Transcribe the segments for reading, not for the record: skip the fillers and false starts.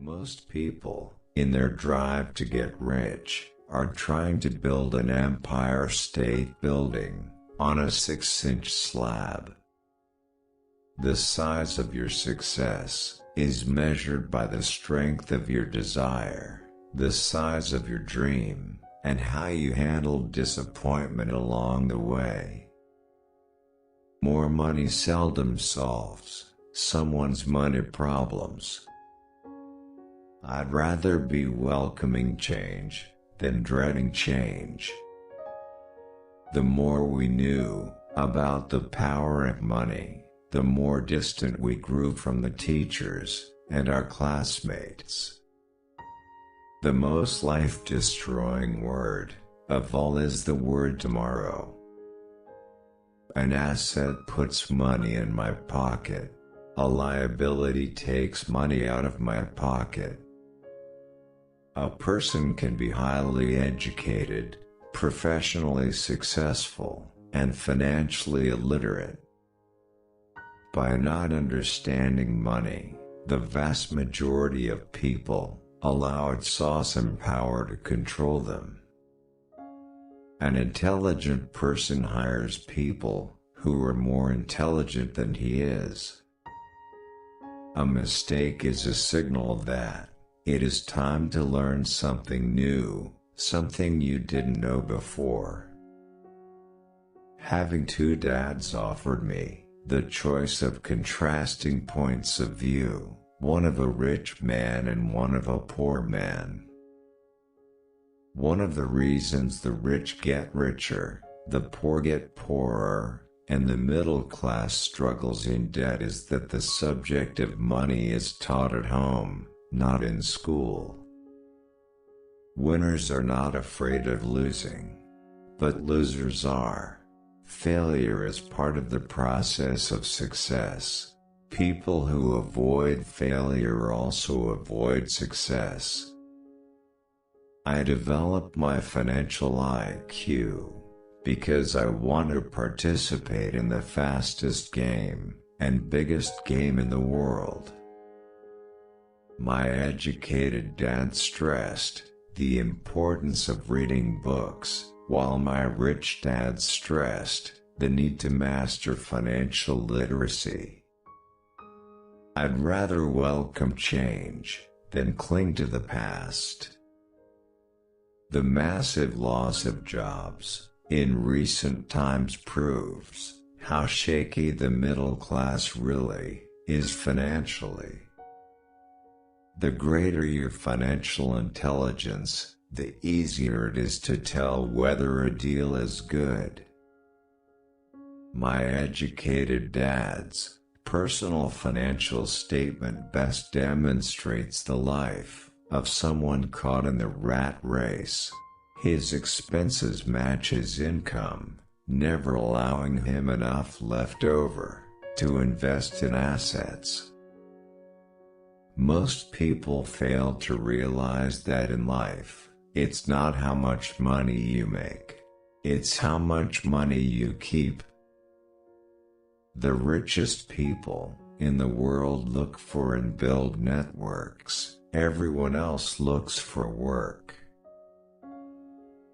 Most people, in their drive to get rich, are trying to build an empire state building on a 6-inch slab. The size of your success is measured by the strength of your desire, the size of your dream, and how you handle disappointment along the way. More money seldom solves someone's money problems. I'd rather be welcoming change than dreading change. The more we knew about the power of money, the more distant we grew from the teachers and our classmates. The most life-destroying word of all is the word tomorrow. An asset puts money in my pocket. A liability takes money out of my pocket. A person can be highly educated, professionally successful, and financially illiterate. By not understanding money, the vast majority of people allow its awesome power to control them. An intelligent person hires people who are more intelligent than he is. A mistake is a signal that it is time to learn something new, something you didn't know before. Having two dads offered me the choice of contrasting points of view, one of a rich man and one of a poor man. One of the reasons the rich get richer, the poor get poorer, and the middle class struggles in debt is that the subject of money is taught at home, not in school. Winners are not afraid of losing, but losers are. Failure is part of the process of success. People who avoid failure also avoid success. I developed my financial IQ because I want to participate in the fastest game and biggest game in the world. My educated dad stressed the importance of reading books, while my rich dad stressed the need to master financial literacy. I'd rather welcome change than cling to the past. The massive loss of jobs in recent times proves how shaky the middle class really is financially. The greater your financial intelligence, the easier it is to tell whether a deal is good. My educated dad's personal financial statement best demonstrates the life of someone caught in the rat race. His expenses match his income, never allowing him enough left over to invest in assets. Most people fail to realize that in life, it's not how much money you make, it's how much money you keep. The richest people in the world look for and build networks. Everyone else looks for work.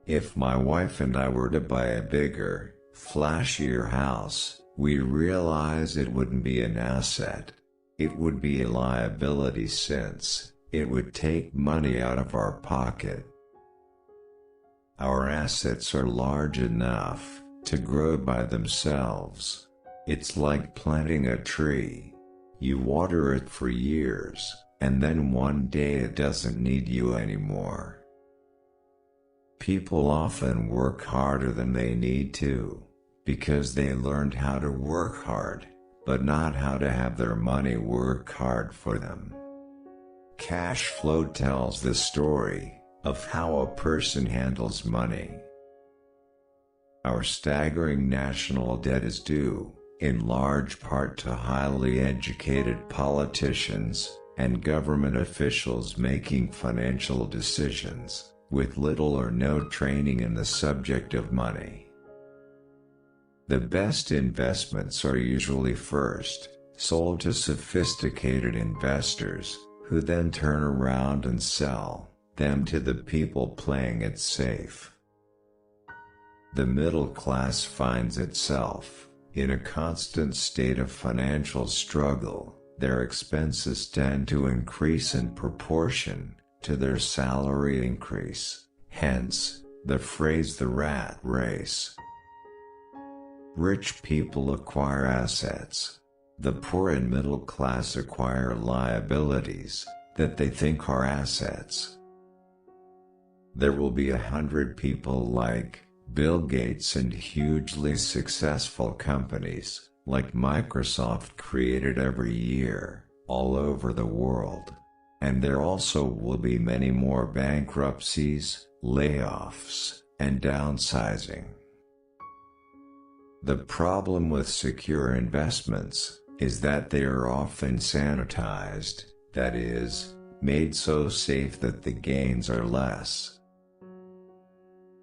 If my wife and I were to buy a bigger, flashier house, we realize it wouldn't be an asset. It would be a liability since it would take money out of our pocket. Our assets are large enough to grow by themselves. It's like planting a tree. You water it for years, and then one day it doesn't need you anymore. People often work harder than they need to, because they learned how to work hard, but not how to have their money work hard for them. Cash flow tells the story of how a person handles money. Our staggering national debt is due, in large part, to highly educated politicians and government officials making financial decisions with little or no training in the subject of money. The best investments are usually first sold to sophisticated investors who then turn around and sell them to the people playing it safe. The middle class finds itself in a constant state of financial struggle. Their expenses tend to increase in proportion to their salary increase, hence the phrase the rat race. Rich people acquire assets. The poor and middle class acquire liabilities that they think are assets. There will be 100 people like Bill Gates and hugely successful companies like Microsoft created every year, all over the world. And there also will be many more bankruptcies, layoffs, and downsizing. The problem with secure investments is that they are often sanitized, that is, made so safe that the gains are less.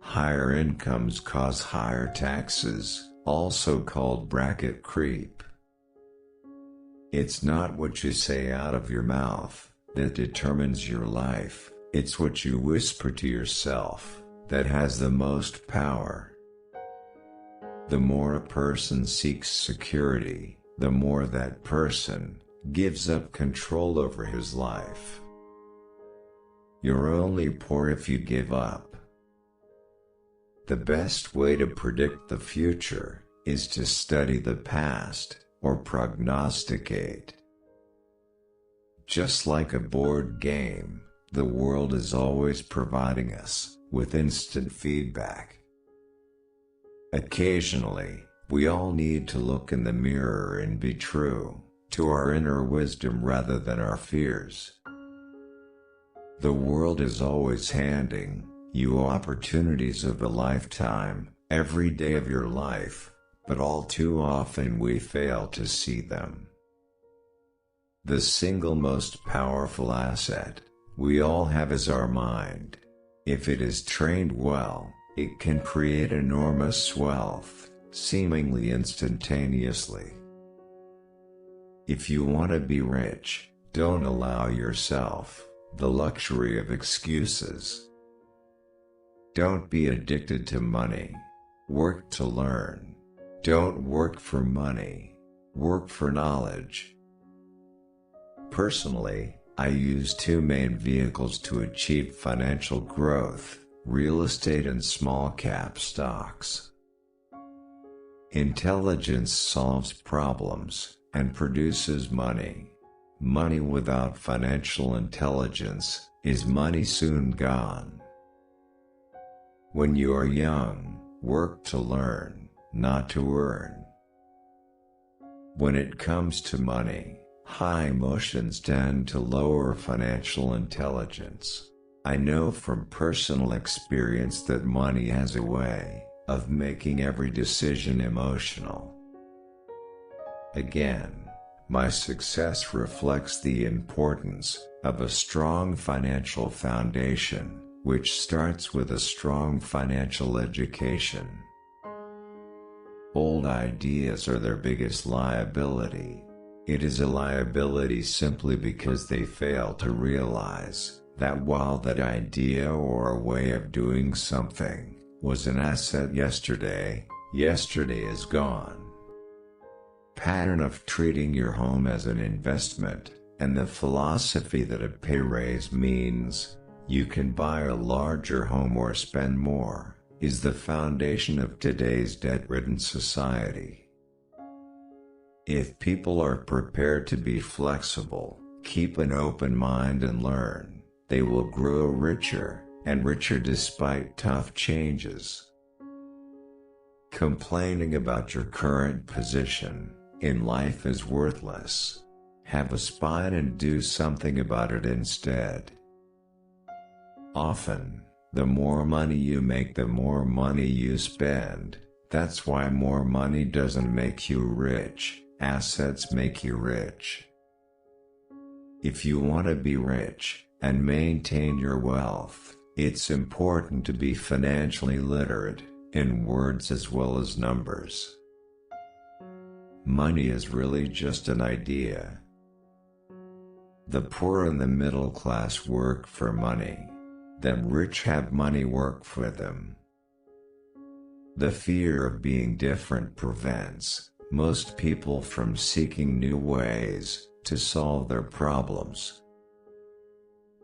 Higher incomes cause higher taxes, also called bracket creep. It's not what you say out of your mouth that determines your life, it's what you whisper to yourself that has the most power. The more a person seeks security, the more that person gives up control over his life. You're only poor if you give up. The best way to predict the future is to study the past or prognosticate. Just like a board game, the world is always providing us with instant feedback. Occasionally, we all need to look in the mirror and be true to our inner wisdom rather than our fears. The world is always handing you opportunities of a lifetime, every day of your life, but all too often we fail to see them. The single most powerful asset we all have is our mind. If it is trained well, it can create enormous wealth, seemingly instantaneously. If you want to be rich, don't allow yourself the luxury of excuses. Don't be addicted to money. Work to learn. Don't work for money. Work for knowledge. Personally, I use two main vehicles to achieve financial growth: real estate and small cap stocks. Intelligence solves problems and produces money. Money without financial intelligence is money soon gone. When you are young, work to learn, not to earn. When it comes to money, high emotions tend to lower financial intelligence. I know from personal experience that money has a way of making every decision emotional. Again, my success reflects the importance of a strong financial foundation, which starts with a strong financial education. Old ideas are their biggest liability. It is a liability simply because they fail to realize that while that idea or a way of doing something was an asset yesterday, yesterday is gone. Pattern of treating your home as an investment, and the philosophy that a pay raise means you can buy a larger home or spend more, is the foundation of today's debt-ridden society. If people are prepared to be flexible, keep an open mind and learn, they will grow richer and richer despite tough changes. Complaining about your current position in life is worthless. Have a spine and do something about it instead. Often, the more money you make, the more money you spend. That's why more money doesn't make you rich, assets make you rich. If you want to be rich and maintain your wealth, it's important to be financially literate, in words as well as numbers. Money is really just an idea. The poor and the middle class work for money. The rich have money work for them. The fear of being different prevents most people from seeking new ways to solve their problems.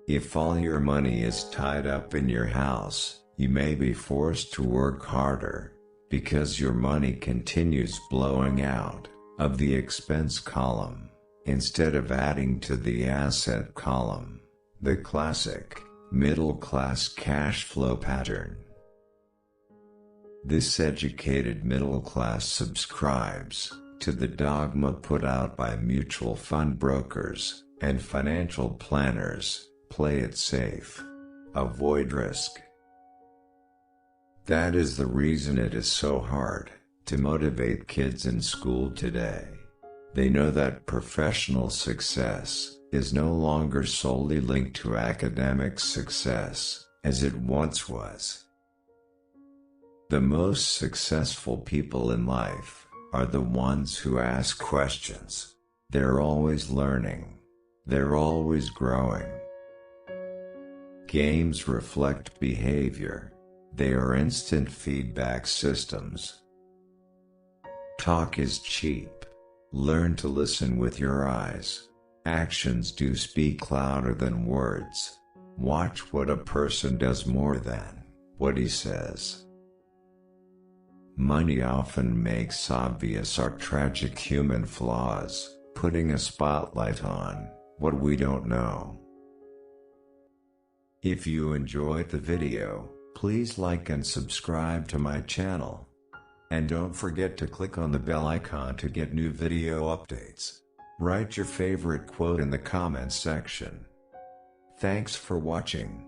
If all your money is tied up in your house, you may be forced to work harder, because your money continues blowing out of the expense column, instead of adding to the asset column, the classic middle-class cash flow pattern. This educated middle class subscribes to the dogma put out by mutual fund brokers and financial planners: play it safe, avoid risk. That is the reason it is so hard to motivate kids in school today. They know that professional success is no longer solely linked to academic success, as it once was. The most successful people in life are the ones who ask questions. They're always learning. They're always growing. Games reflect behavior. They are instant feedback systems. Talk is cheap. Learn to listen with your eyes. Actions do speak louder than words. Watch what a person does more than what he says. Money often makes obvious our tragic human flaws, putting a spotlight on what we don't know. If you enjoyed the video, please like and subscribe to my channel. And don't forget to click on the bell icon to get new video updates. Write your favorite quote in the comments section. Thanks for watching.